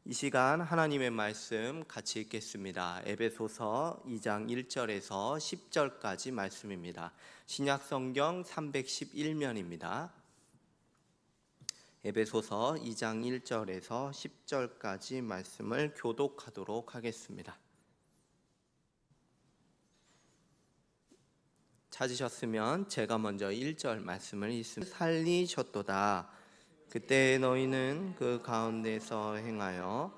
이 시간 하나님의 말씀 같이 읽겠습니다. 에베소서 2장 1절에서 10절까지 말씀입니다. 신약 성경 311면입니다. 에베소서 2장 1절에서 10절까지 말씀을 교독하도록 하겠습니다. 찾으셨으면 제가 먼저 1절 말씀을 읽습니다. 살리셨도다. 그때 너희는 그 가운데서 행하여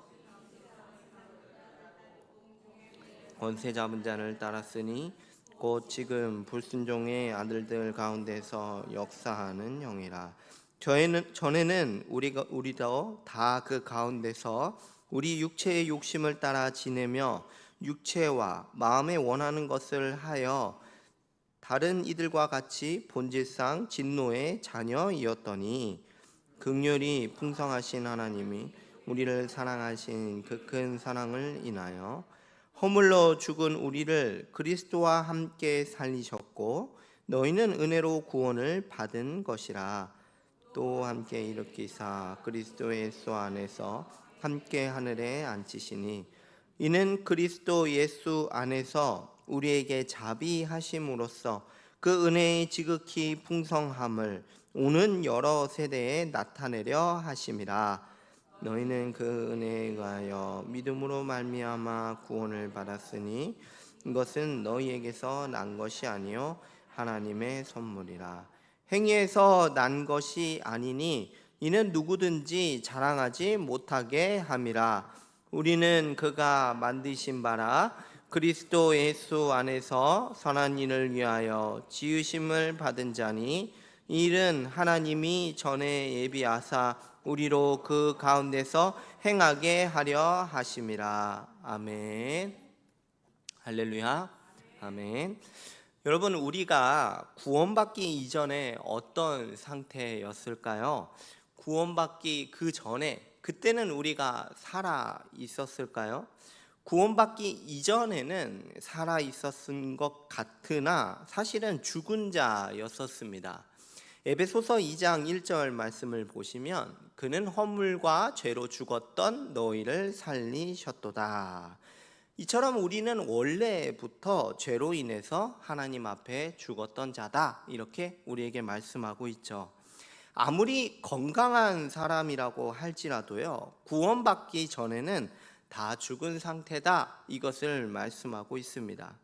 권세 잡은 자를 따랐으니 곧 지금 불순종의 아들들 가운데서 역사하는 형이라. 전에는 우리도 다 그 가운데서 우리 육체의 욕심을 따라 지내며 육체와 마음에 원하는 것을 하여 다른 이들과 같이 본질상 진노의 자녀이었더니 긍휼이 풍성하신 하나님이 우리를 사랑하신 그 큰 사랑을 인하여 허물로 죽은 우리를 그리스도와 함께 살리셨고 너희는 은혜로 구원을 받은 것이라. 또 함께 일으키사 그리스도 예수 안에서 함께 하늘에 앉히시니 이는 그리스도 예수 안에서 우리에게 자비하심으로써 그 은혜의 지극히 풍성함을 오는 여러 세대에 나타내려 하심이라. 너희는 그 은혜에 의하여 믿음으로 말미암아 구원을 받았으니 이것은 너희에게서 난 것이 아니요 하나님의 선물이라. 행위에서 난 것이 아니니 이는 누구든지 자랑하지 못하게 함이라. 우리는 그가 만드신 바라 그리스도 예수 안에서 선한 일을 위하여 지으심을 받은 자니 이 일은 하나님이 전에 예비하사 우리로 그 가운데서 행하게 하려 하심이라. 아멘. 할렐루야. 아멘. 여러분, 우리가 구원받기 이전에 어떤 상태였을까요? 구원받기 그 전에 그때는 우리가 살아 있었을까요? 구원받기 이전에는 살아 있었은 것 같으나 사실은 죽은 자였었습니다. 에베소서 2장 1절 말씀을 보시면 그는 허물과 죄로 죽었던 너희를 살리셨도다. 이처럼 우리는 원래부터 죄로 인해서 하나님 앞에 죽었던 자다, 이렇게 우리에게 말씀하고 있죠. 아무리 건강한 사람이라고 할지라도요, 구원받기 전에는 다 죽은 상태다, 이것을 말씀하고 있습니다.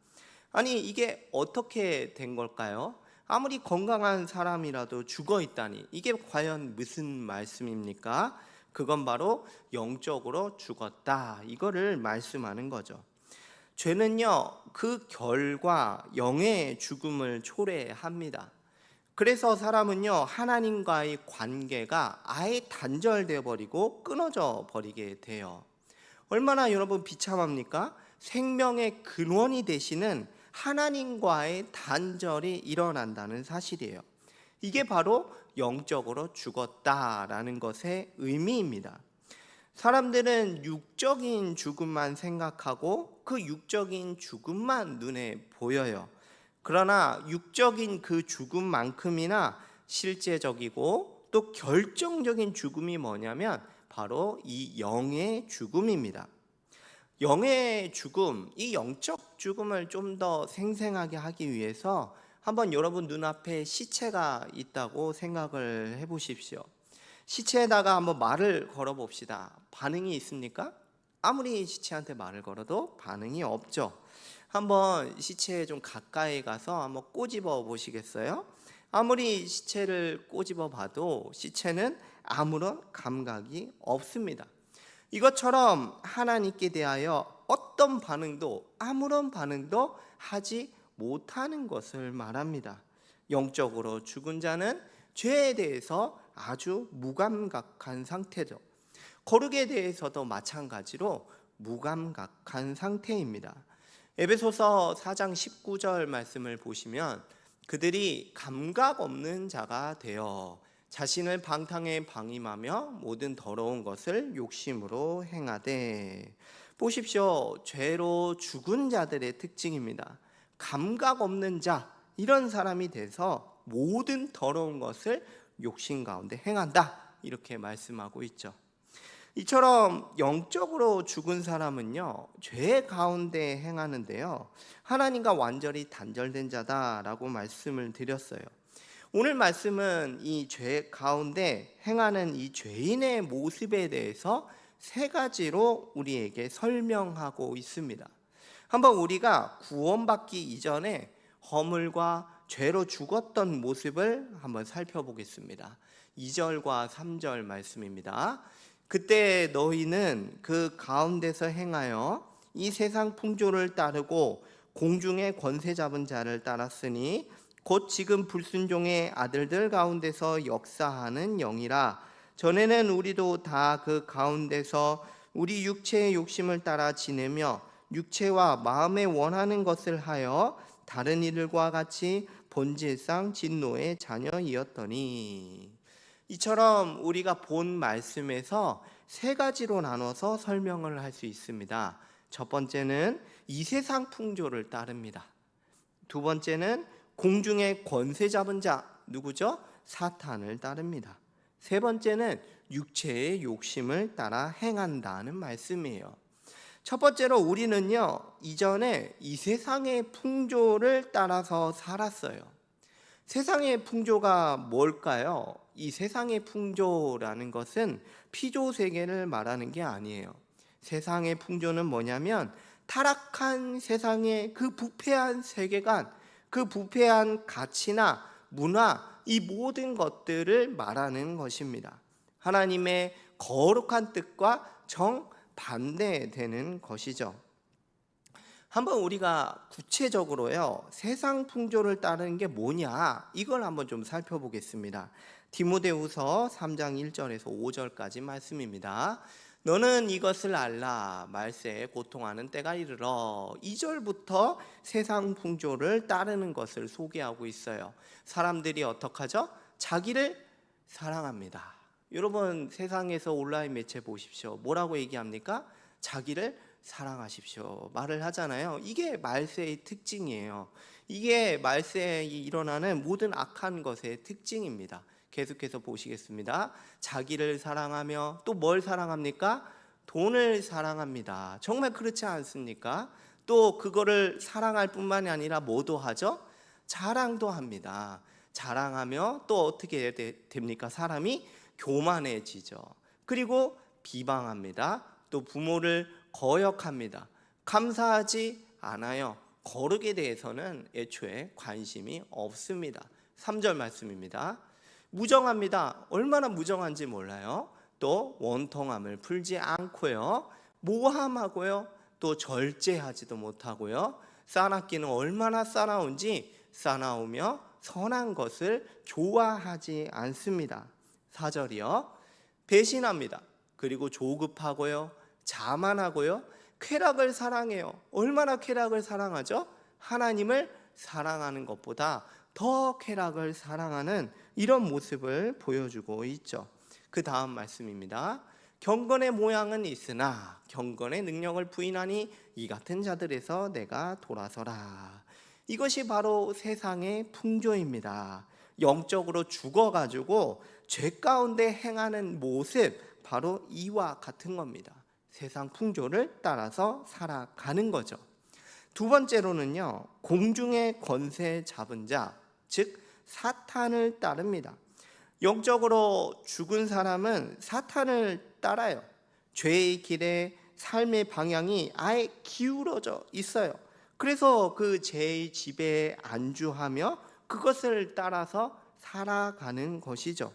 아니, 이게 어떻게 된 걸까요? 아무리 건강한 사람이라도 죽어 있다니, 이게 과연 무슨 말씀입니까? 그건 바로 영적으로 죽었다, 이거를 말씀하는 거죠. 죄는요, 그 결과 영의 죽음을 초래합니다. 그래서 사람은요, 하나님과의 관계가 아예 단절되어 버리고 끊어져 버리게 돼요. 얼마나 여러분 비참합니까? 생명의 근원이 되시는 하나님과의 단절이 일어난다는 사실이에요. 이게 바로 영적으로 죽었다라는 것의 의미입니다. 사람들은 육적인 죽음만 생각하고 그 육적인 죽음만 눈에 보여요. 그러나 육적인 그 죽음만큼이나 실제적이고 또 결정적인 죽음이 뭐냐면 바로 이 영의 죽음입니다. 영의 죽음, 이 영적 죽음을 좀 더 생생하게 하기 위해서 한번 여러분 눈앞에 시체가 있다고 생각을 해보십시오. 시체에다가 한번 말을 걸어봅시다. 반응이 있습니까? 아무리 시체한테 말을 걸어도 반응이 없죠. 한번 시체에 좀 가까이 가서 한번 꼬집어 보시겠어요? 아무리 시체를 꼬집어 봐도 시체는 아무런 감각이 없습니다. 이것처럼 하나님께 대하여 어떤 반응도, 아무런 반응도 하지 못하는 것을 말합니다. 영적으로 죽은 자는 죄에 대해서 아주 무감각한 상태죠. 거룩에 대해서도 마찬가지로 무감각한 상태입니다. 에베소서 4장 19절 말씀을 보시면 그들이 감각 없는 자가 되어 자신을 방탕에 방임하며 모든 더러운 것을 욕심으로 행하되. 보십시오. 죄로 죽은 자들의 특징입니다. 감각 없는 자, 이런 사람이 돼서 모든 더러운 것을 욕심 가운데 행한다, 이렇게 말씀하고 있죠. 이처럼 영적으로 죽은 사람은요, 죄 가운데 행하는데요, 하나님과 완전히 단절된 자다라고 말씀을 드렸어요. 오늘 말씀은 이 죄 가운데 행하는 이 죄인의 모습에 대해서 세 가지로 우리에게 설명하고 있습니다. 한번 우리가 구원받기 이전에 허물과 죄로 죽었던 모습을 한번 살펴보겠습니다. 2절과 3절 말씀입니다. 그때 너희는 그 가운데서 행하여 이 세상 풍조를 따르고 공중의 권세 잡은 자를 따랐으니 곧 지금 불순종의 아들들 가운데서 역사하는 영이라. 전에는 우리도 다 그 가운데서 우리 육체의 욕심을 따라 지내며 육체와 마음에 원하는 것을 하여 다른 이들과 같이 본질상 진노의 자녀이었더니. 이처럼 우리가 본 말씀에서 세 가지로 나눠서 설명을 할 수 있습니다. 첫 번째는 이 세상 풍조를 따릅니다. 두 번째는 공중의 권세 잡은 자, 누구죠? 사탄을 따릅니다. 세 번째는 육체의 욕심을 따라 행한다는 말씀이에요. 첫 번째로 우리는요, 이전에 이 세상의 풍조를 따라서 살았어요. 세상의 풍조가 뭘까요? 이 세상의 풍조라는 것은 피조 세계를 말하는 게 아니에요. 세상의 풍조는 뭐냐면 타락한 세상의 그 부패한 세계관, 그 부패한 가치나 문화, 이 모든 것들을 말하는 것입니다. 하나님의 거룩한 뜻과 정반대되는 것이죠. 한번 우리가 구체적으로요, 세상 풍조를 따르는 게 뭐냐, 이걸 한번 좀 살펴보겠습니다. 디모데후서 3장 1절에서 5절까지 말씀입니다. 너는 이것을 알라, 말세에 고통하는 때가 이르러. 2절부터 세상 풍조를 따르는 것을 소개하고 있어요. 사람들이 어떻게 하죠? 자기를 사랑합니다. 여러분, 세상에서 온라인 매체 보십시오. 뭐라고 얘기합니까? 자기를 사랑하십시오 말을 하잖아요. 이게 말세의 특징이에요. 이게 말세에 일어나는 모든 악한 것의 특징입니다. 계속해서 보시겠습니다. 자기를 사랑하며 또 뭘 사랑합니까? 돈을 사랑합니다. 정말 그렇지 않습니까? 또 그거를 사랑할 뿐만이 아니라 뭐도 하죠? 자랑도 합니다. 자랑하며 또 어떻게 됩니까? 사람이 교만해지죠. 그리고 비방합니다. 또 부모를 거역합니다. 감사하지 않아요. 거룩에 대해서는 애초에 관심이 없습니다. 3절 말씀입니다. 무정합니다. 얼마나 무정한지 몰라요. 또 원통함을 풀지 않고요. 모함하고요. 또 절제하지도 못하고요. 싸납기는 얼마나 싸나운지 싸나우며 선한 것을 좋아하지 않습니다. 4절이요. 배신합니다. 그리고 조급하고요. 자만하고요. 쾌락을 사랑해요. 얼마나 쾌락을 사랑하죠? 하나님을 사랑하는 것보다 더 쾌락을 사랑하는 이런 모습을 보여주고 있죠. 그 다음 말씀입니다. 경건의 모양은 있으나 경건의 능력을 부인하니 이 같은 자들에서 내가 돌아서라. 이것이 바로 세상의 풍조입니다. 영적으로 죽어가지고 죄 가운데 행하는 모습, 바로 이와 같은 겁니다. 세상 풍조를 따라서 살아가는 거죠. 두 번째로는요, 공중의 권세 잡은 자, 즉 사탄을 따릅니다. 영적으로 죽은 사람은 사탄을 따라요. 죄의 길에 삶의 방향이 아예 기울어져 있어요. 그래서 그 죄의 지배에 안주하며 그것을 따라서 살아가는 것이죠.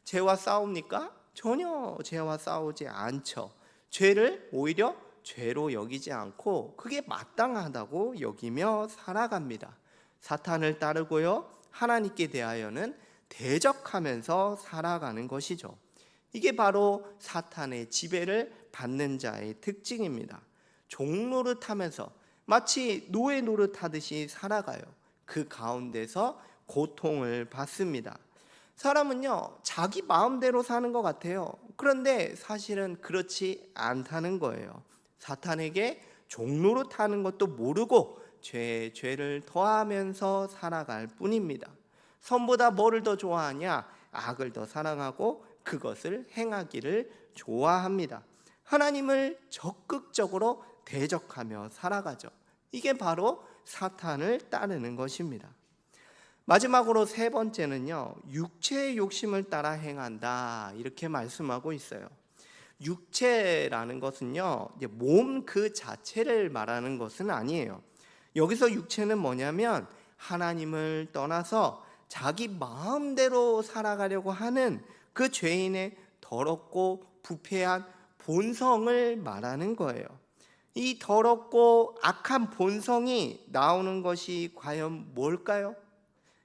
죄와 싸웁니까? 전혀 죄와 싸우지 않죠. 죄를 오히려 죄로 여기지 않고 그게 마땅하다고 여기며 살아갑니다. 사탄을 따르고요, 하나님께 대하여는 대적하면서 살아가는 것이죠. 이게 바로 사탄의 지배를 받는 자의 특징입니다. 종노릇하면서 마치 노예 노릇하듯이 살아가요. 그 가운데서 고통을 받습니다. 사람은요, 자기 마음대로 사는 것 같아요. 그런데 사실은 그렇지 않다는 거예요. 사탄에게 종노릇하는 것도 모르고 죄를 더하면서 살아갈 뿐입니다. 선보다 뭐를 더 좋아하냐? 악을 더 사랑하고 그것을 행하기를 좋아합니다. 하나님을 적극적으로 대적하며 살아가죠. 이게 바로 사탄을 따르는 것입니다. 마지막으로 세 번째는요, 육체의 욕심을 따라 행한다, 이렇게 말씀하고 있어요. 육체라는 것은요, 몸 그 자체를 말하는 것은 아니에요. 여기서 육체는 뭐냐면 하나님을 떠나서 자기 마음대로 살아가려고 하는 그 죄인의 더럽고 부패한 본성을 말하는 거예요. 이 더럽고 악한 본성이 나오는 것이 과연 뭘까요?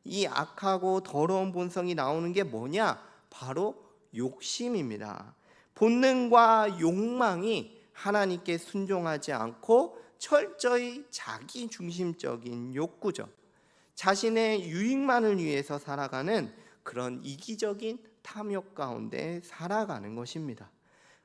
이 악하고 더러운 본성이 나오는 게 뭐냐? 바로 욕심입니다. 본능과 욕망이 하나님께 순종하지 않고 철저히 자기 중심적인 욕구죠. 자신의 유익만을 위해서 살아가는 그런 이기적인 탐욕 가운데 살아가는 것입니다.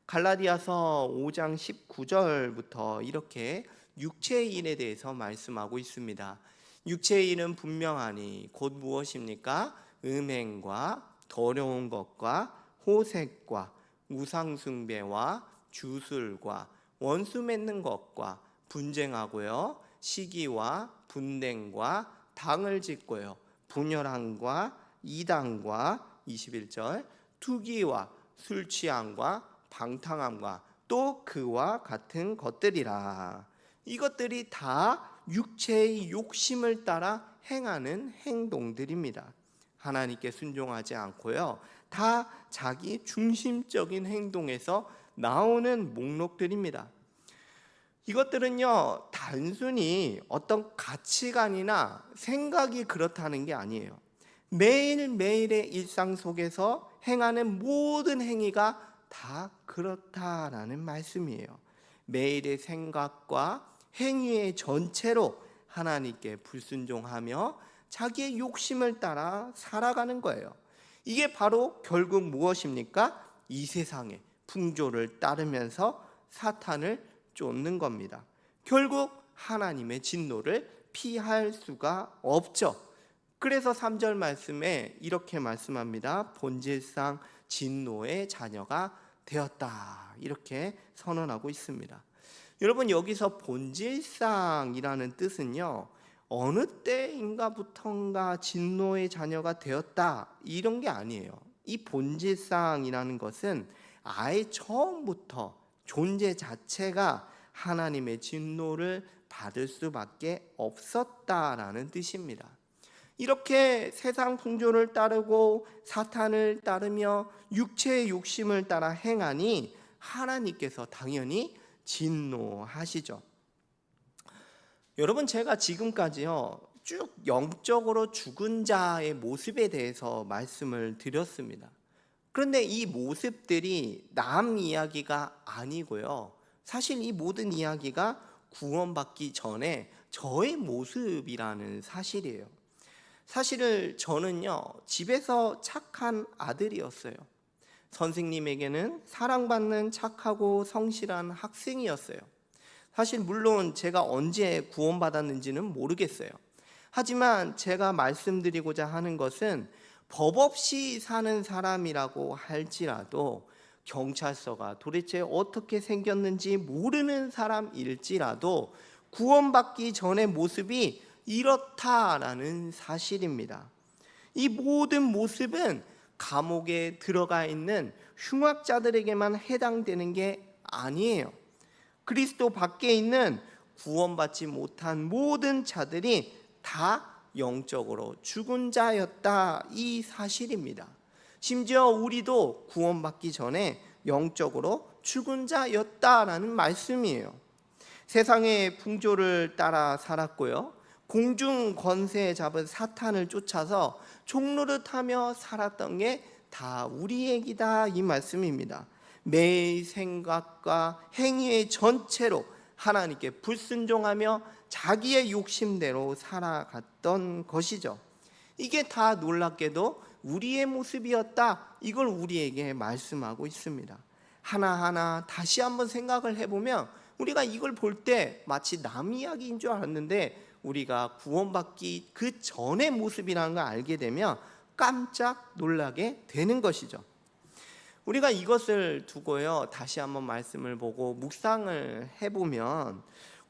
갈라디아서 5장 19절부터 이렇게 육체의 일에 대해서 말씀하고 있습니다. 육체의 일은 분명하니 곧 무엇입니까? 음행과 더러운 것과 호색과 우상숭배와 주술과 원수 맺는 것과 분쟁하고요, 시기와 분냉과 당을 짓고요, 분열함과 이단과 21절 투기와 술 취함과 방탕함과 또 그와 같은 것들이라. 이것들이 다 육체의 욕심을 따라 행하는 행동들입니다. 하나님께 순종하지 않고요, 다 자기 중심적인 행동에서 나오는 목록들입니다. 이것들은요, 단순히 어떤 가치관이나 생각이 그렇다는 게 아니에요. 매일매일의 일상 속에서 행하는 모든 행위가 다 그렇다라는 말씀이에요. 매일의 생각과 행위의 전체로 하나님께 불순종하며 자기의 욕심을 따라 살아가는 거예요. 이게 바로 결국 무엇입니까? 이 세상의 풍조를 따르면서 사탄을 쫓는 겁니다. 결국 하나님의 진노를 피할 수가 없죠. 그래서 3절 말씀에 이렇게 말씀합니다. 본질상 진노의 자녀가 되었다, 이렇게 선언하고 있습니다. 여러분, 여기서 본질상이라는 뜻은요, 어느 때인가부터인가 진노의 자녀가 되었다, 이런 게 아니에요. 이 본질상이라는 것은 아예 처음부터 존재 자체가 하나님의 진노를 받을 수밖에 없었다라는 뜻입니다. 이렇게 세상 풍조를 따르고 사탄을 따르며 육체의 욕심을 따라 행하니 하나님께서 당연히 진노하시죠. 여러분, 제가 지금까지요, 쭉 영적으로 죽은 자의 모습에 대해서 말씀을 드렸습니다. 그런데 이 모습들이 남 이야기가 아니고요, 사실 이 모든 이야기가 구원받기 전에 저의 모습이라는 사실이에요. 사실은 저는요, 집에서 착한 아들이었어요. 선생님에게는 사랑받는 착하고 성실한 학생이었어요. 사실 물론 제가 언제 구원받았는지는 모르겠어요. 하지만 제가 말씀드리고자 하는 것은 법 없이 사는 사람이라고 할지라도, 경찰서가 도대체 어떻게 생겼는지 모르는 사람일지라도 구원받기 전의 모습이 이렇다라는 사실입니다. 이 모든 모습은 감옥에 들어가 있는 흉악자들에게만 해당되는 게 아니에요. 그리스도 밖에 있는 구원받지 못한 모든 자들이 다 영적으로 죽은 자였다, 이 사실입니다. 심지어 우리도 구원받기 전에 영적으로 죽은 자였다라는 말씀이에요. 세상의 풍조를 따라 살았고요, 공중 권세 잡은 사탄을 쫓아서 종노릇하며 살았던 게 다 우리 얘기다, 이 말씀입니다. 매일 생각과 행위의 전체로 하나님께 불순종하며 자기의 욕심대로 살아갔던 것이죠. 이게 다 놀랍게도 우리의 모습이었다, 이걸 우리에게 말씀하고 있습니다. 하나하나 다시 한번 생각을 해보면 우리가 이걸 볼 때 마치 남 이야기인 줄 알았는데, 우리가 구원받기 그 전의 모습이라는 걸 알게 되면 깜짝 놀라게 되는 것이죠. 우리가 이것을 두고요, 다시 한번 말씀을 보고 묵상을 해보면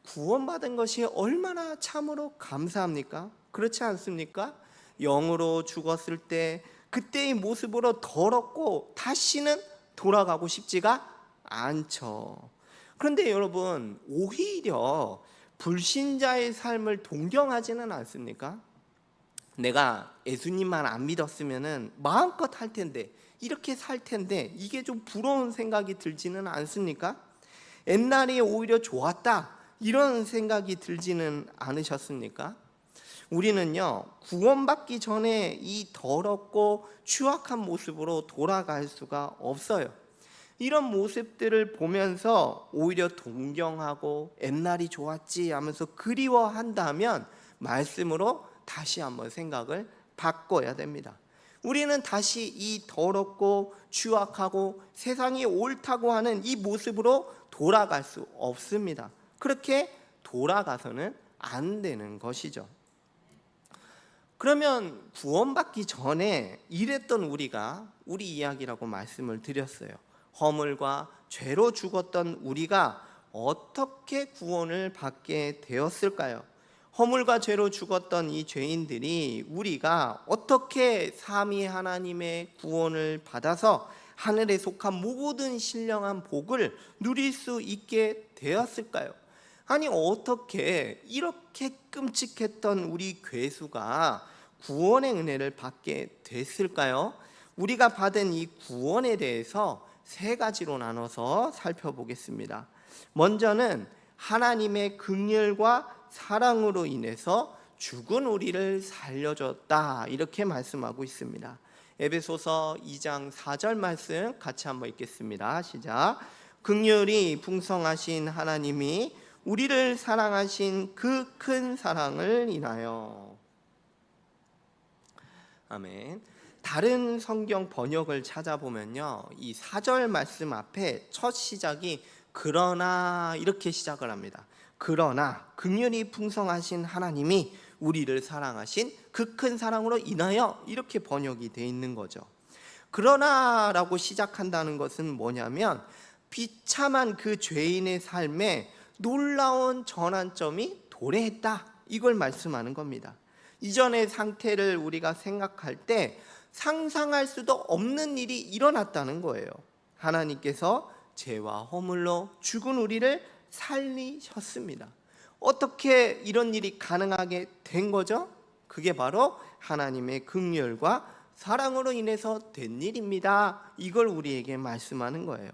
구원받은 것이 얼마나 참으로 감사합니까? 그렇지 않습니까? 영으로 죽었을 때 그때의 모습으로 더럽고 다시는 돌아가고 싶지가 않죠. 그런데 여러분, 오히려 불신자의 삶을 동경하지는 않습니까? 내가 예수님만 안 믿었으면 마음껏 할 텐데, 이렇게 살 텐데, 이게 좀 부러운 생각이 들지는 않습니까? 옛날이 오히려 좋았다, 이런 생각이 들지는 않으셨습니까? 우리는요, 구원받기 전에 이 더럽고 추악한 모습으로 돌아갈 수가 없어요. 이런 모습들을 보면서 오히려 동경하고 옛날이 좋았지 하면서 그리워한다면 말씀으로 다시 한번 생각을 바꿔야 됩니다. 우리는 다시 이 더럽고 추악하고 세상이 옳다고 하는 이 모습으로 돌아갈 수 없습니다. 그렇게 돌아가서는 안 되는 것이죠. 그러면 구원받기 전에 이랬던 우리가, 우리 이야기라고 말씀을 드렸어요. 허물과 죄로 죽었던 우리가 어떻게 구원을 받게 되었을까요? 허물과 죄로 죽었던 이 죄인들이 우리가 어떻게 삼위 하나님의 구원을 받아서 하늘에 속한 모든 신령한 복을 누릴 수 있게 되었을까요? 아니, 어떻게 이렇게 끔찍했던 우리 괴수가 구원의 은혜를 받게 됐을까요? 우리가 받은 이 구원에 대해서 세 가지로 나눠서 살펴보겠습니다. 먼저는 하나님의 긍휼과 사랑으로 인해서 죽은 우리를 살려줬다, 이렇게 말씀하고 있습니다. 에베소서 2장 4절 말씀 같이 한번 읽겠습니다. 시작. 긍휼이 풍성하신 하나님이 우리를 사랑하신 그 큰 사랑을 인하여. 아멘. 다른 성경 번역을 찾아보면요, 이 4절 말씀 앞에 첫 시작이 그러나 이렇게 시작을 합니다. 그러나 긍휼이 풍성하신 하나님이 우리를 사랑하신 그 큰 사랑으로 인하여, 이렇게 번역이 되어 있는 거죠. 그러나라고 시작한다는 것은 뭐냐면 비참한 그 죄인의 삶에 놀라운 전환점이 도래했다, 이걸 말씀하는 겁니다. 이전의 상태를 우리가 생각할 때 상상할 수도 없는 일이 일어났다는 거예요. 하나님께서 죄와 허물로 죽은 우리를 살리셨습니다. 어떻게 이런 일이 가능하게 된 거죠? 그게 바로 하나님의 긍휼과 사랑으로 인해서 된 일입니다. 이걸 우리에게 말씀하는 거예요.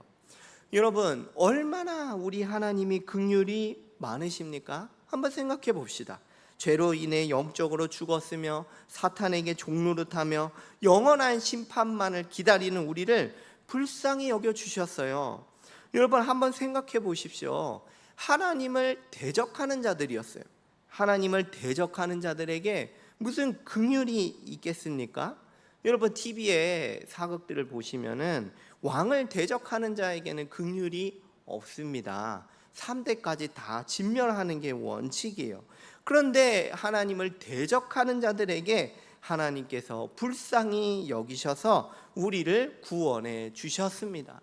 여러분, 얼마나 우리 하나님이 긍휼이 많으십니까? 한번 생각해 봅시다. 죄로 인해 영적으로 죽었으며 사탄에게 종노릇하며 영원한 심판만을 기다리는 우리를 불쌍히 여겨주셨어요. 여러분, 한번 생각해 보십시오. 하나님을 대적하는 자들이었어요. 하나님을 대적하는 자들에게 무슨 긍휼이 있겠습니까? 여러분, TV에 사극들을 보시면은 왕을 대적하는 자에게는 긍휼이 없습니다. 3대까지 다 진멸하는 게 원칙이에요. 그런데 하나님을 대적하는 자들에게 하나님께서 불쌍히 여기셔서 우리를 구원해 주셨습니다.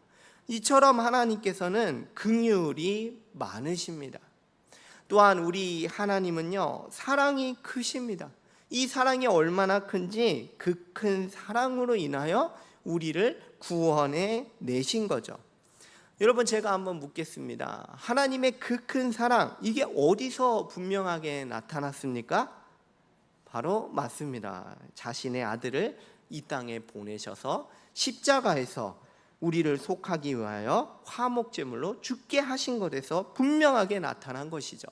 이처럼 하나님께서는 긍휼이 많으십니다. 또한 우리 하나님은요, 사랑이 크십니다. 이 사랑이 얼마나 큰지 그 큰 사랑으로 인하여 우리를 구원해 내신 거죠. 여러분, 제가 한번 묻겠습니다. 하나님의 그 큰 사랑, 이게 어디서 분명하게 나타났습니까? 바로 맞습니다. 자신의 아들을 이 땅에 보내셔서 십자가에서 우리를 속하기 위하여 화목제물로 죽게 하신 것에서 분명하게 나타난 것이죠.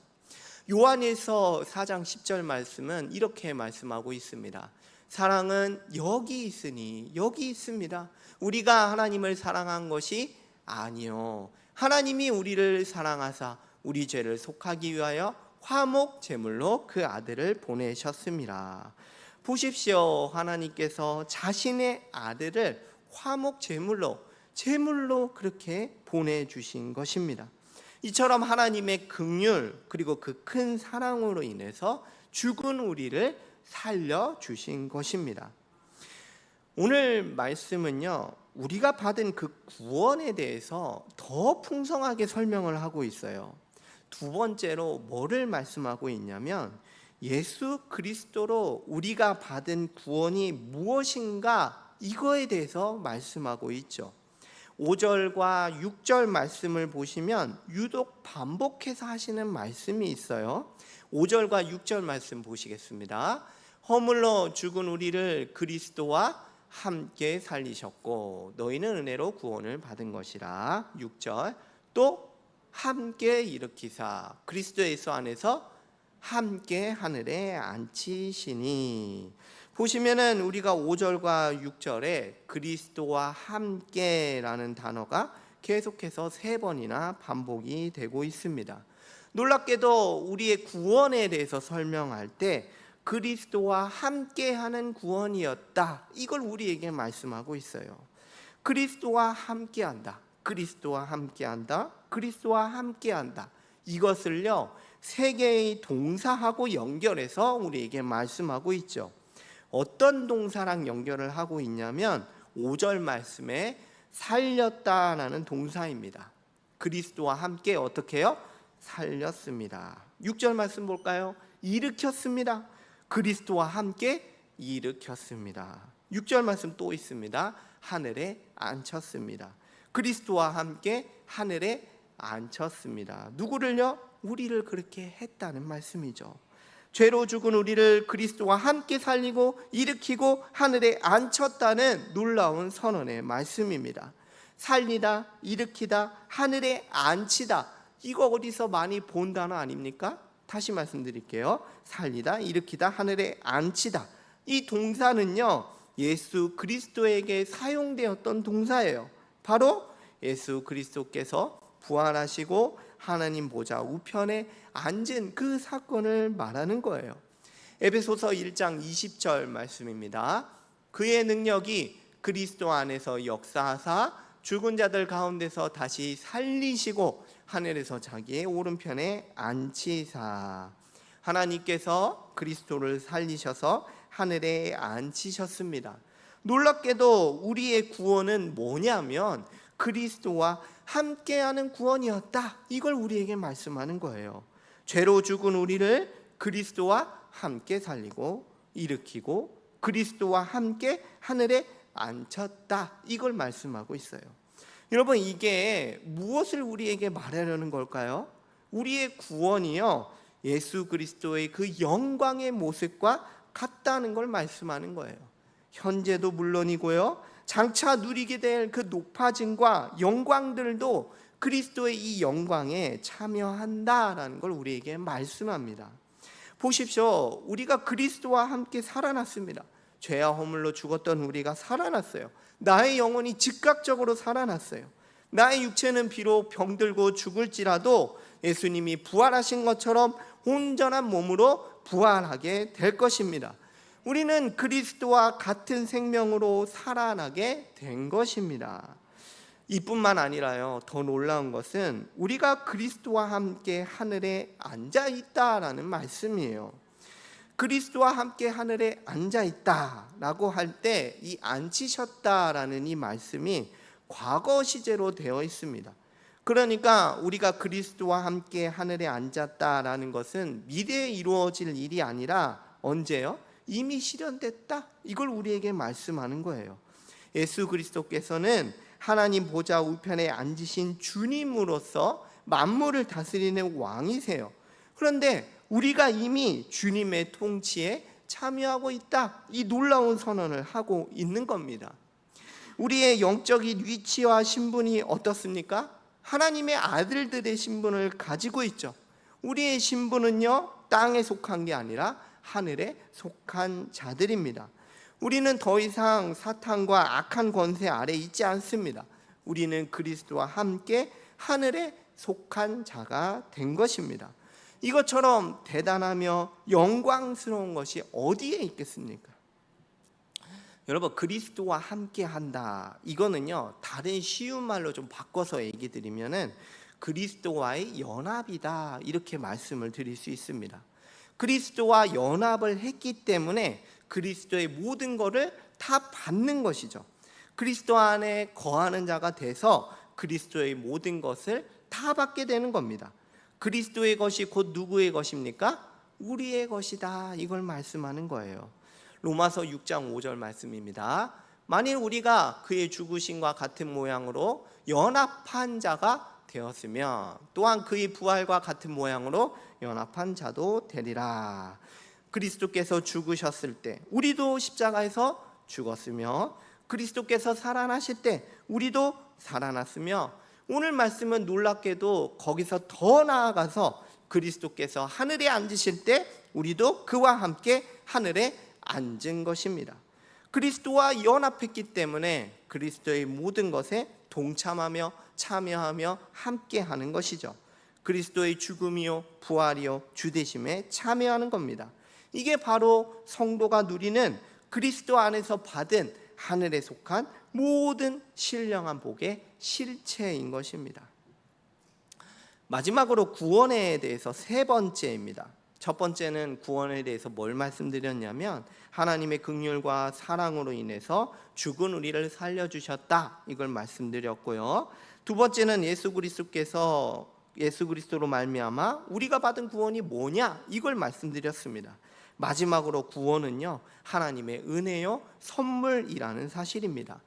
요한일서 4장 10절 말씀은 이렇게 말씀하고 있습니다. 사랑은 여기 있으니, 여기 있습니다. 우리가 하나님을 사랑한 것이 아니요, 하나님이 우리를 사랑하사 우리 죄를 속하기 위하여 화목 제물로 그 아들을 보내셨습니다. 보십시오. 하나님께서 자신의 아들을 화목 제물로 그렇게 보내주신 것입니다. 이처럼 하나님의 긍휼 그리고 그 큰 사랑으로 인해서 죽은 우리를 살려주신 것입니다. 오늘 말씀은요, 우리가 받은 그 구원에 대해서 더 풍성하게 설명을 하고 있어요. 두 번째로 뭐를 말씀하고 있냐면 예수 그리스도로 우리가 받은 구원이 무엇인가 이거에 대해서 말씀하고 있죠. 5절과 6절 말씀을 보시면 유독 반복해서 하시는 말씀이 있어요. 5절과 6절 말씀 보시겠습니다. 허물로 죽은 우리를 그리스도와 함께 살리셨고 너희는 은혜로 구원을 받은 것이라. 6절 또 함께 일으키사 그리스도 예수 안에서 함께 하늘에 앉히시니. 보시면은 우리가 5절과 6절에 그리스도와 함께라는 단어가 계속해서 3번이나 반복이 되고 있습니다. 놀랍게도 우리의 구원에 대해서 설명할 때 그리스도와 함께하는 구원이었다, 이걸 우리에게 말씀하고 있어요. 그리스도와 함께한다, 그리스도와 함께한다, 그리스도와 함께한다, 이것을요 3개의 동사하고 연결해서 우리에게 말씀하고 있죠. 어떤 동사랑 연결을 하고 있냐면 5절 말씀에 살렸다라는 동사입니다. 그리스도와 함께 어떻게 해요? 살렸습니다. 6절 말씀 볼까요? 일으켰습니다. 그리스도와 함께 일으켰습니다. 6절 말씀 또 있습니다. 하늘에 앉혔습니다. 그리스도와 함께 하늘에 앉혔습니다. 누구를요? 우리를 그렇게 했다는 말씀이죠. 죄로 죽은 우리를 그리스도와 함께 살리고 일으키고 하늘에 앉혔다는 놀라운 선언의 말씀입니다. 살리다, 일으키다, 하늘에 앉히다, 이거 어디서 많이 본 단어 아닙니까? 다시 말씀드릴게요. 살리다, 일으키다, 하늘에 앉히다, 이 동사는요 예수 그리스도에게 사용되었던 동사예요. 바로 예수 그리스도께서 부활하시고 하나님 보좌 우편에 앉은 그 사건을 말하는 거예요. 에베소서 1장 20절 말씀입니다. 그의 능력이 그리스도 안에서 역사하사 죽은 자들 가운데서 다시 살리시고 하늘에서 자기의 오른편에 앉히사. 하나님께서 그리스도를 살리셔서 하늘에 앉히셨습니다. 놀랍게도 우리의 구원은 뭐냐면 그리스도와 함께하는 구원이었다, 이걸 우리에게 말씀하는 거예요. 죄로 죽은 우리를 그리스도와 함께 살리고 일으키고 그리스도와 함께 하늘에 앉혔다, 이걸 말씀하고 있어요. 여러분, 이게 무엇을 우리에게 말하려는 걸까요? 우리의 구원이요 예수 그리스도의 그 영광의 모습과 같다는 걸 말씀하는 거예요. 현재도 물론이고요 장차 누리게 될 그 높아짐과 영광들도 그리스도의 이 영광에 참여한다라는 걸 우리에게 말씀합니다. 보십시오. 우리가 그리스도와 함께 살아났습니다. 죄와 허물로 죽었던 우리가 살아났어요. 나의 영혼이 즉각적으로 살아났어요. 나의 육체는 비록 병들고 죽을지라도 예수님이 부활하신 것처럼 온전한 몸으로 부활하게 될 것입니다. 우리는 그리스도와 같은 생명으로 살아나게 된 것입니다. 이뿐만 아니라요 더 놀라운 것은 우리가 그리스도와 함께 하늘에 앉아 있다라는 말씀이에요. 그리스도와 함께 하늘에 앉아 있다라고 할 때 이 앉히셨다라는 이 말씀이 과거 시제로 되어 있습니다. 그러니까 우리가 그리스도와 함께 하늘에 앉았다라는 것은 미래에 이루어질 일이 아니라 언제요? 이미 실현됐다, 이걸 우리에게 말씀하는 거예요. 예수 그리스도께서는 하나님 보좌 우편에 앉으신 주님으로서 만물을 다스리는 왕이세요. 그런데 우리가 이미 주님의 통치에 참여하고 있다, 이 놀라운 선언을 하고 있는 겁니다. 우리의 영적인 위치와 신분이 어떻습니까? 하나님의 아들들의 신분을 가지고 있죠. 우리의 신분은요 땅에 속한 게 아니라 하늘에 속한 자들입니다. 우리는 더 이상 사탄과 악한 권세 아래 있지 않습니다. 우리는 그리스도와 함께 하늘에 속한 자가 된 것입니다. 이것처럼 대단하며 영광스러운 것이 어디에 있겠습니까? 여러분, 그리스도와 함께 한다, 이거는요 다른 쉬운 말로 좀 바꿔서 얘기 드리면은 그리스도와의 연합이다, 이렇게 말씀을 드릴 수 있습니다. 그리스도와 연합을 했기 때문에 그리스도의 모든 것을 다 받는 것이죠. 그리스도 안에 거하는 자가 돼서 그리스도의 모든 것을 다 받게 되는 겁니다. 그리스도의 것이 곧 누구의 것입니까? 우리의 것이다. 이걸 말씀하는 거예요. 로마서 6장 5절 말씀입니다. 만일 우리가 그의 죽으심과 같은 모양으로 연합한 자가 되었으면 또한 그의 부활과 같은 모양으로 연합한 자도 되리라. 그리스도께서 죽으셨을 때 우리도 십자가에서 죽었으며 그리스도께서 살아나실 때 우리도 살아났으며 오늘 말씀은 놀랍게도 거기서 더 나아가서 그리스도께서 하늘에 앉으실 때 우리도 그와 함께 하늘에 앉은 것입니다. 그리스도와 연합했기 때문에 그리스도의 모든 것에 동참하며 참여하며 함께하는 것이죠. 그리스도의 죽음이요 부활이요 주되심에 참여하는 겁니다. 이게 바로 성도가 누리는 그리스도 안에서 받은 하늘에 속한 모든 신령한 복의 실체인 것입니다. 마지막으로 구원에 대해서 세 번째입니다. 첫 번째는 구원에 대해서 뭘 말씀드렸냐면 하나님의 긍휼과 사랑으로 인해서 죽은 우리를 살려주셨다, 이걸 말씀드렸고요. 두 번째는 예수 그리스도로 말미암아 우리가 받은 구원이 뭐냐, 이걸 말씀드렸습니다. 마지막으로 구원은요 하나님의 은혜요 선물이라는 사실입니다.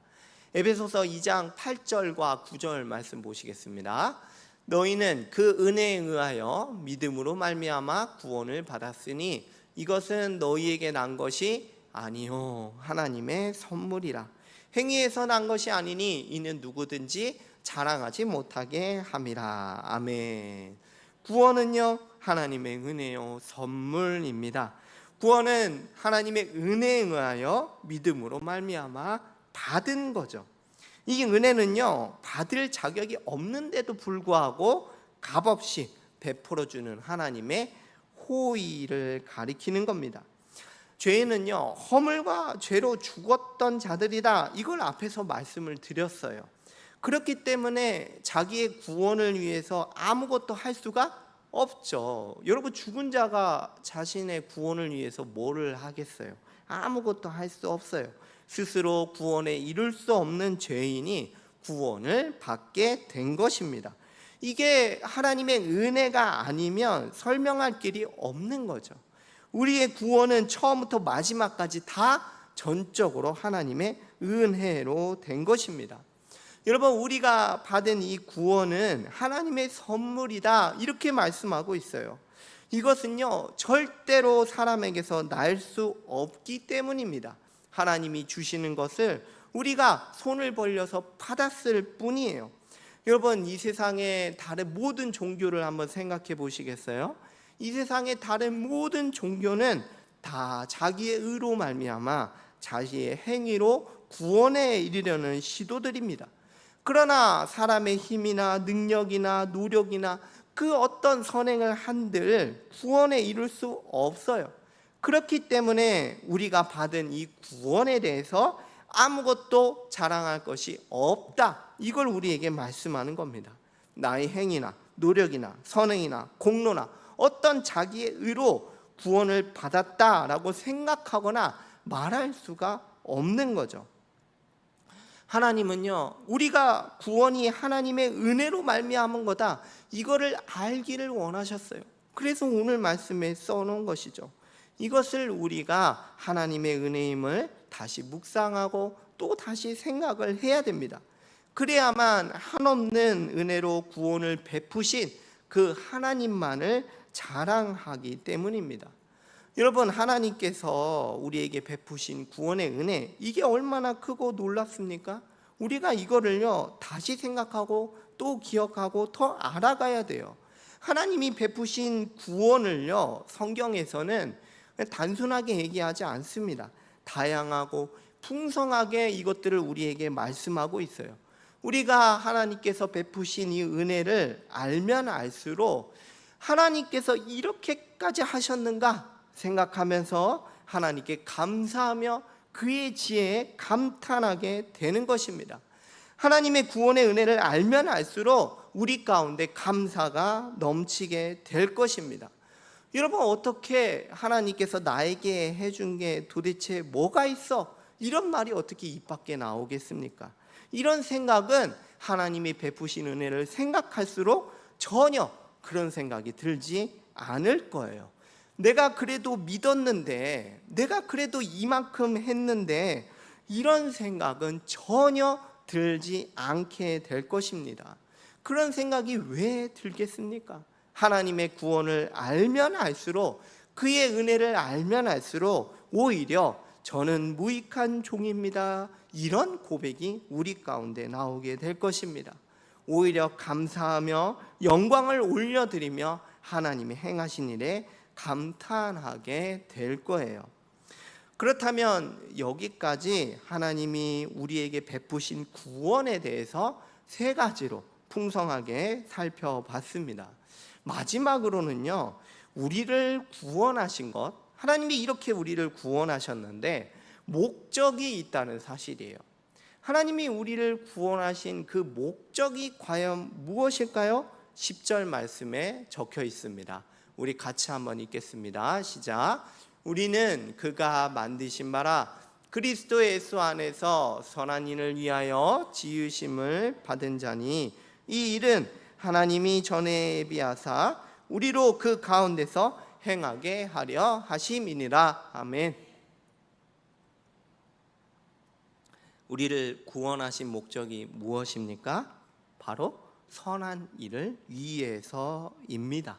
에베소서 2장 8절과 9절 말씀 보시겠습니다. 너희는 그 은혜에 의하여 믿음으로 말미암아 구원을 받았으니 이것은 너희에게 난 것이 아니요 하나님의 선물이라. 행위에서 난 것이 아니니 이는 누구든지 자랑하지 못하게 함이라. 아멘. 구원은요 하나님의 은혜요 선물입니다. 구원은 하나님의 은혜에 의하여 믿음으로 말미암아 받은 거죠. 이 은혜는요 받을 자격이 없는데도 불구하고 값없이 베풀어주는 하나님의 호의를 가리키는 겁니다. 죄는요 허물과 죄로 죽었던 자들이다, 이걸 앞에서 말씀을 드렸어요. 그렇기 때문에 자기의 구원을 위해서 아무것도 할 수가 없죠. 여러분, 죽은 자가 자신의 구원을 위해서 뭐를 하겠어요? 아무것도 할 수 없어요. 스스로 구원에 이룰 수 없는 죄인이 구원을 받게 된 것입니다. 이게 하나님의 은혜가 아니면 설명할 길이 없는 거죠. 우리의 구원은 처음부터 마지막까지 다 전적으로 하나님의 은혜로 된 것입니다. 여러분, 우리가 받은 이 구원은 하나님의 선물이다, 이렇게 말씀하고 있어요. 이것은요 절대로 사람에게서 날 수 없기 때문입니다. 하나님이 주시는 것을 우리가 손을 벌려서 받았을 뿐이에요. 여러분, 이 세상의 다른 모든 종교를 한번 생각해 보시겠어요? 이 세상의 다른 모든 종교는 다 자기의 의로 말미암아 자기의 행위로 구원에 이르려는 시도들입니다. 그러나 사람의 힘이나 능력이나 노력이나 그 어떤 선행을 한들 구원에 이룰 수 없어요. 그렇기 때문에 우리가 받은 이 구원에 대해서 아무것도 자랑할 것이 없다, 이걸 우리에게 말씀하는 겁니다. 나의 행위나 노력이나 선행이나 공로나 어떤 자기의 의로 구원을 받았다라고 생각하거나 말할 수가 없는 거죠. 하나님은요 우리가 구원이 하나님의 은혜로 말미암은 거다, 이거를 알기를 원하셨어요. 그래서 오늘 말씀에 써놓은 것이죠. 이것을 우리가 하나님의 은혜임을 다시 묵상하고 또 다시 생각을 해야 됩니다. 그래야만 한없는 은혜로 구원을 베푸신 그 하나님만을 자랑하기 때문입니다. 여러분, 하나님께서 우리에게 베푸신 구원의 은혜, 이게 얼마나 크고 놀랍습니까? 우리가 이거를요 다시 생각하고 또 기억하고 더 알아가야 돼요. 하나님이 베푸신 구원을요 성경에서는 단순하게 얘기하지 않습니다. 다양하고 풍성하게 이것들을 우리에게 말씀하고 있어요. 우리가 하나님께서 베푸신 이 은혜를 알면 알수록 하나님께서 이렇게까지 하셨는가 생각하면서 하나님께 감사하며 그의 지혜에 감탄하게 되는 것입니다. 하나님의 구원의 은혜를 알면 알수록 우리 가운데 감사가 넘치게 될 것입니다. 여러분, 어떻게 하나님께서 나에게 해준 게 도대체 뭐가 있어? 이런 말이 어떻게 입 밖에 나오겠습니까? 이런 생각은 하나님이 베푸신 은혜를 생각할수록 전혀 그런 생각이 들지 않을 거예요. 내가 그래도 믿었는데, 내가 그래도 이만큼 했는데, 이런 생각은 전혀 들지 않게 될 것입니다. 그런 생각이 왜 들겠습니까? 하나님의 구원을 알면 알수록, 그의 은혜를 알면 알수록 오히려 저는 무익한 종입니다, 이런 고백이 우리 가운데 나오게 될 것입니다. 오히려 감사하며 영광을 올려드리며 하나님이 행하신 일에 감탄하게 될 거예요. 그렇다면 여기까지 하나님이 우리에게 베푸신 구원에 대해서 세 가지로 풍성하게 살펴봤습니다. 마지막으로는요, 우리를 구원하신 것, 하나님이 이렇게 우리를 구원하셨는데 목적이 있다는 사실이에요. 하나님이 우리를 구원하신 그 목적이 과연 무엇일까요? 10절 말씀에 적혀 있습니다. 우리 같이 한번 읽겠습니다. 시작. 우리는 그가 만드신 바라 그리스도 예수 안에서 선한 일을 위하여 지으심을 받은 자니, 이 일은 하나님이 전에 예비하사 우리로 그 가운데서 행하게 하려 하심이니라. 아멘. 우리를 구원하신 목적이 무엇입니까? 바로 선한 일을 위해서입니다.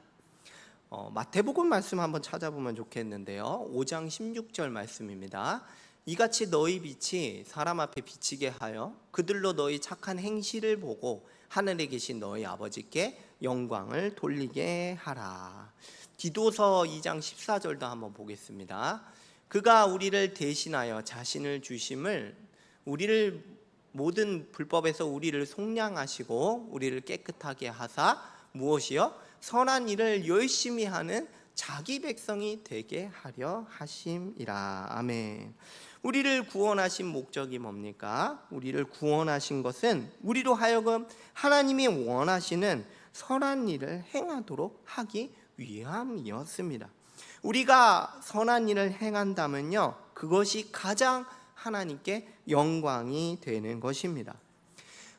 마태복음 말씀 한번 찾아보면 좋겠는데요, 5장 16절 말씀입니다. 이같이 너희 빛이 사람 앞에 비치게 하여 그들로 너희 착한 행실을 보고 하늘에 계신 너희 아버지께 영광을 돌리게 하라. 디도서 2장 14절도 한번 보겠습니다. 그가 우리를 대신하여 자신을 주심을, 우리를 모든 불법에서 우리를 속량하시고 우리를 깨끗하게 하사 무엇이요? 선한 일을 열심히 하는 자기 백성이 되게 하려 하심이라. 아멘. 우리를 구원하신 목적이 뭡니까? 우리를 구원하신 것은 우리로 하여금 하나님이 원하시는 선한 일을 행하도록 하기 위함이었습니다. 우리가 선한 일을 행한다면요, 그것이 가장 하나님께 영광이 되는 것입니다.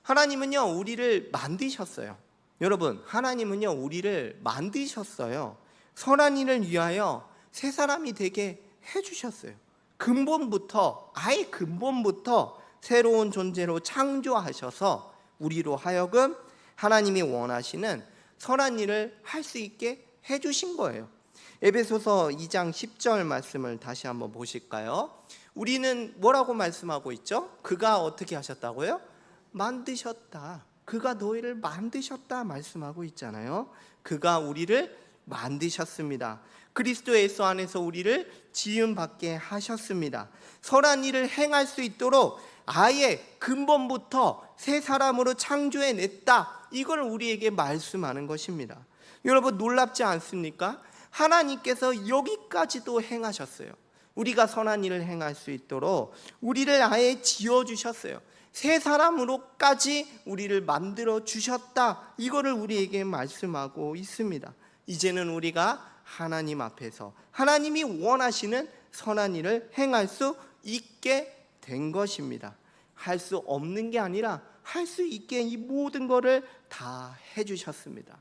하나님은요, 우리를 만드셨어요. 여러분, 하나님은요, 우리를 만드셨어요. 선한 일을 위하여 새 사람이 되게 해주셨어요. 근본부터, 아예 근본부터 새로운 존재로 창조하셔서 우리로 하여금 하나님이 원하시는 선한 일을 할 수 있게 해주신 거예요. 에베소서 2장 10절 말씀을 다시 한번 보실까요? 우리는 뭐라고 말씀하고 있죠? 그가 어떻게 하셨다고요? 만드셨다. 그가 너희를 만드셨다 말씀하고 있잖아요. 그가 우리를 만드셨습니다. 그리스도 예수 안에서 우리를 지음받게 하셨습니다. 선한 일을 행할 수 있도록 아예 근본부터 새 사람으로 창조해냈다, 이걸 우리에게 말씀하는 것입니다. 여러분, 놀랍지 않습니까? 하나님께서 여기까지도 행하셨어요. 우리가 선한 일을 행할 수 있도록 우리를 아예 지어주셨어요. 새 사람으로까지 우리를 만들어 주셨다, 이거를 우리에게 말씀하고 있습니다. 이제는 우리가 하나님 앞에서 하나님이 원하시는 선한 일을 행할 수 있게 된 것입니다. 할 수 없는 게 아니라 할 수 있게 이 모든 것을 다 해주셨습니다.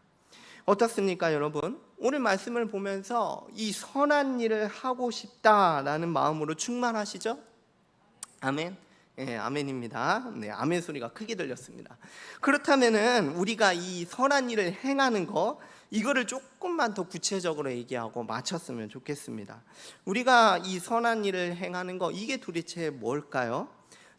어떻습니까, 여러분? 오늘 말씀을 보면서 이 선한 일을 하고 싶다라는 마음으로 충만하시죠? 아멘. 예, 아멘입니다. 네, 아멘 소리가 크게 들렸습니다. 그렇다면은 우리가 이 선한 일을 행하는 거, 이거를 조금만 더 구체적으로 얘기하고 마쳤으면 좋겠습니다. 우리가 이 선한 일을 행하는 거, 이게 도대체 뭘까요?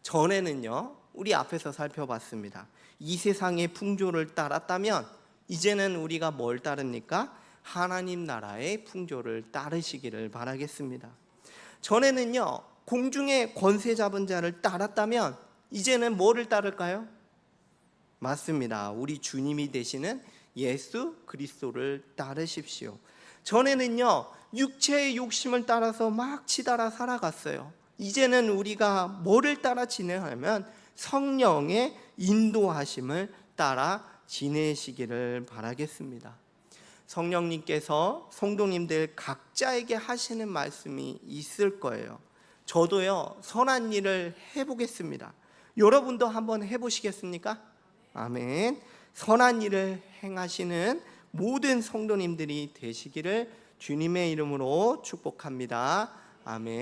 전에는요, 우리 앞에서 살펴봤습니다. 이 세상의 풍조를 따랐다면 이제는 우리가 뭘 따릅니까? 하나님 나라의 풍조를 따르시기를 바라겠습니다. 전에는요, 공중의 권세 잡은 자를 따랐다면 이제는 뭐를 따를까요? 맞습니다. 우리 주님이 되시는 예수 그리스도를 따르십시오. 전에는요, 육체의 욕심을 따라서 막 치달아 살아갔어요. 이제는 우리가 뭐를 따라 지내냐면 성령의 인도하심을 따라 지내시기를 바라겠습니다. 성령님께서 성도님들 각자에게 하시는 말씀이 있을 거예요. 저도요 선한 일을 해보겠습니다. 여러분도 한번 해보시겠습니까? 아멘. 선한 일을 행하시는 모든 성도님들이 되시기를 주님의 이름으로 축복합니다. 아멘.